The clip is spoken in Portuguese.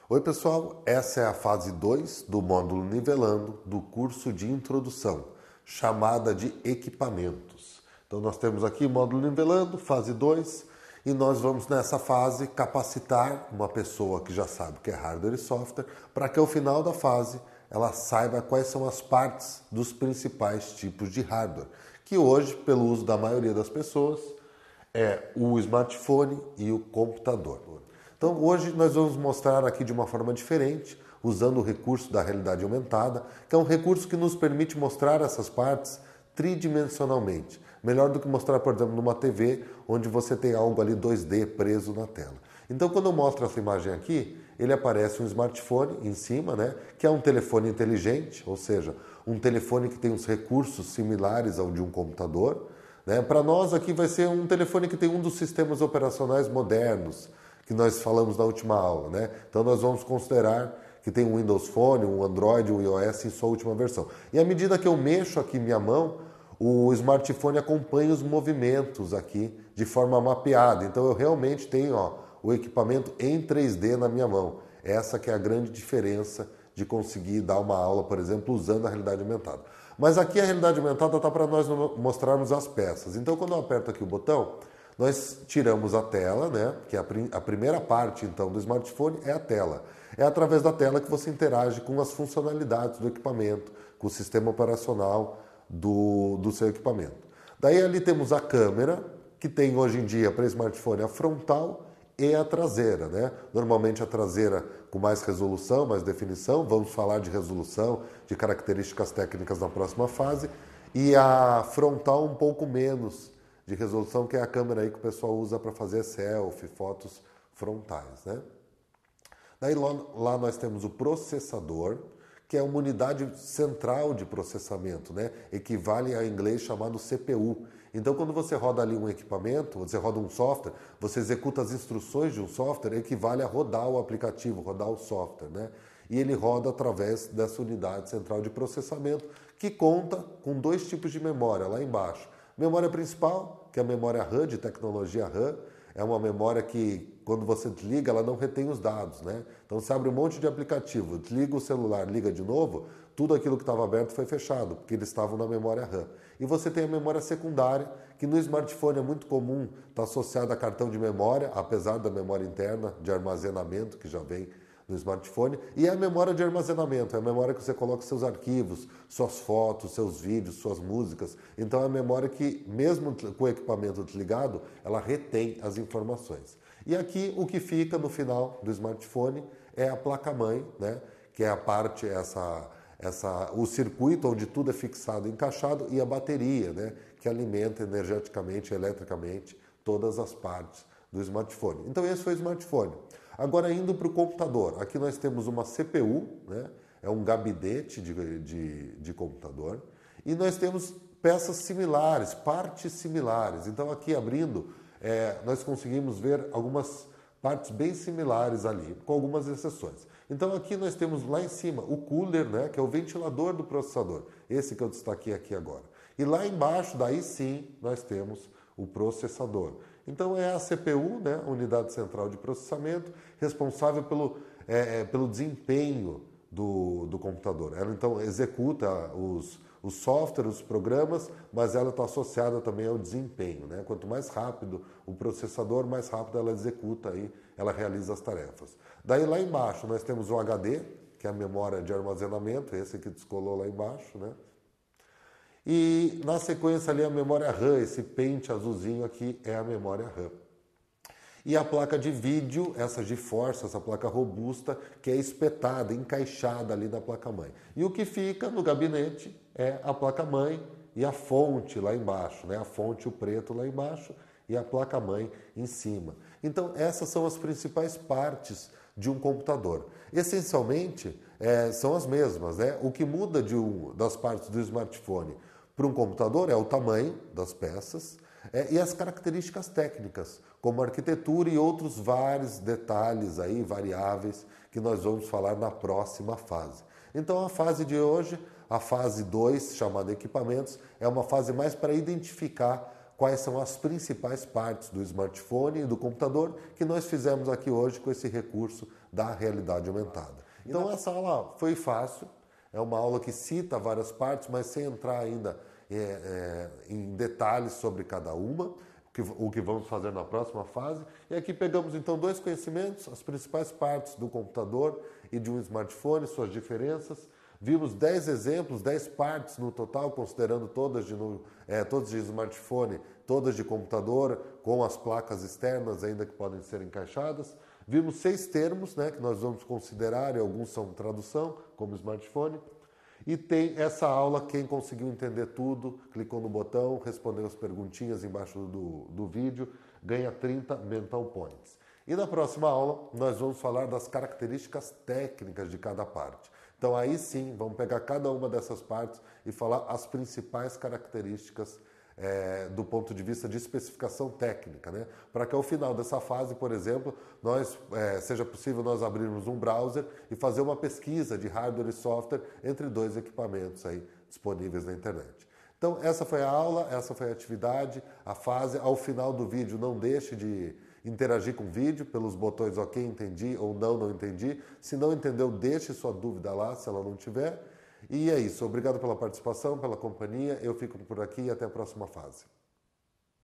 Oi pessoal, essa é a fase 2 do módulo Nivelando do curso de Introdução, chamada de Equipamentos. Então nós temos aqui o módulo Nivelando, fase 2, e nós vamos nessa fase capacitar uma pessoa que já sabe o que é hardware e software, para que ao final da fase ela saiba quais são as partes dos principais tipos de hardware, que hoje, pelo uso da maioria das pessoas, é o smartphone e o computador. Então hoje nós vamos mostrar aqui de uma forma diferente, usando o recurso da realidade aumentada, que é um recurso que nos permite mostrar essas partes tridimensionalmente. Melhor do que mostrar, por exemplo, numa TV, onde você tem algo ali 2D preso na tela. Então quando eu mostro essa imagem aqui, ele aparece um smartphone em cima, né, que é um telefone inteligente, ou seja, um telefone que tem uns recursos similares ao de um computador. Para nós aqui vai ser um telefone que tem um dos sistemas operacionais modernos, que nós falamos na última aula, né? Então nós vamos considerar que tem um Windows Phone, um Android, um iOS em sua última versão. E à medida que eu mexo aqui minha mão, o smartphone acompanha os movimentos aqui de forma mapeada. Então eu realmente tenho o equipamento em 3D na minha mão. Essa que é a grande diferença de conseguir dar uma aula, por exemplo, usando a realidade aumentada. Mas aqui a realidade aumentada está para nós mostrarmos as peças. Então quando eu aperto aqui o botão, nós tiramos a tela, né? Que a primeira parte então do smartphone é a tela. É através da tela que você interage com as funcionalidades do equipamento, com o sistema operacional do seu equipamento. Daí ali temos a câmera, que tem hoje em dia para smartphone a frontal e a traseira, né? Normalmente a traseira com mais resolução, mais definição, vamos falar de resolução, de características técnicas na próxima fase, e a frontal um pouco menos de resolução, que é a câmera aí que o pessoal usa para fazer selfie, fotos frontais, né? Daí lá nós temos o processador, que é uma unidade central de processamento, né? Equivale a inglês chamado CPU. Então quando você roda ali um equipamento, você roda um software, você executa as instruções de um software, equivale a rodar o aplicativo, rodar o software, né? E ele roda através dessa unidade central de processamento, que conta com dois tipos de memória lá embaixo. Memória principal, que é a memória RAM, de tecnologia RAM, é uma memória que, quando você desliga, ela não retém os dados, né? Então você abre um monte de aplicativo, desliga o celular, liga de novo, tudo aquilo que estava aberto foi fechado, porque eles estavam na memória RAM. E você tem a memória secundária, que no smartphone é muito comum estar associada a cartão de memória, apesar da memória interna de armazenamento, que já vem no smartphone, e é a memória de armazenamento, é a memória que você coloca seus arquivos, suas fotos, seus vídeos, suas músicas. Então é a memória que, mesmo com o equipamento desligado, ela retém as informações. E aqui o que fica no final do smartphone é a placa-mãe, né? Que é a parte, o circuito onde tudo é fixado e encaixado, e a bateria, né? Que alimenta energeticamente, eletricamente, todas as partes do smartphone. Então esse foi o smartphone. Agora indo para o computador, aqui nós temos uma CPU, né? É um gabinete de computador, e nós temos peças similares, partes similares. Então aqui abrindo, nós conseguimos ver algumas partes bem similares ali, com algumas exceções. Então aqui nós temos lá em cima o cooler, né? Que é o ventilador do processador, esse que eu destaquei aqui agora. E lá embaixo, daí sim, nós temos o processador. Então é a CPU, né, a unidade central de processamento, responsável pelo desempenho do computador. Ela então executa os softwares, os programas, mas ela está associada também ao desempenho, né? Quanto mais rápido o processador, mais rápido ela executa aí, ela realiza as tarefas. Daí lá embaixo nós temos o HD, que é a memória de armazenamento, esse que descolou lá embaixo, né? E na sequência ali a memória RAM, esse pente azulzinho aqui é a memória RAM. E a placa de vídeo, essa GeForce, essa placa robusta, que é espetada, encaixada ali na placa-mãe. E o que fica no gabinete é a placa-mãe e a fonte lá embaixo, né? A fonte, o preto lá embaixo, e a placa-mãe em cima. Então essas são as principais partes de um computador. Essencialmente são as mesmas, né? O que muda das partes do smartphone para um computador é o tamanho das peças e as características técnicas, como arquitetura e outros vários detalhes aí, variáveis, que nós vamos falar na próxima fase. Então a fase de hoje, a fase 2, chamada equipamentos, é uma fase mais para identificar quais são as principais partes do smartphone e do computador que nós fizemos aqui hoje com esse recurso da realidade aumentada. Então essa aula foi fácil, é uma aula que cita várias partes, mas sem entrar ainda em detalhes sobre cada uma, o que vamos fazer na próxima fase. E aqui pegamos então dois conhecimentos, as principais partes do computador e de um smartphone, suas diferenças. Vimos 10 exemplos, 10 partes no total, considerando todas de smartphone, todas de computador, com as placas externas ainda que podem ser encaixadas. Vimos 6 termos, né, que nós vamos considerar, e alguns são tradução, como smartphone. E tem essa aula, quem conseguiu entender tudo, clicou no botão, respondeu as perguntinhas embaixo do vídeo, ganha 30 mental points. E na próxima aula, nós vamos falar das características técnicas de cada parte. Então aí sim, vamos pegar cada uma dessas partes e falar as principais características do ponto de vista de especificação técnica, né? Para que ao final dessa fase, por exemplo, seja possível nós abrirmos um browser e fazer uma pesquisa de hardware e software entre dois equipamentos aí disponíveis na internet. Então essa foi a aula, essa foi a atividade, a fase. Ao final do vídeo não deixe de interagir com o vídeo pelos botões OK, entendi ou não entendi. Se não entendeu, deixe sua dúvida lá, se ela não tiver. E é isso. Obrigado pela participação, pela companhia. Eu fico por aqui e até a próxima fase.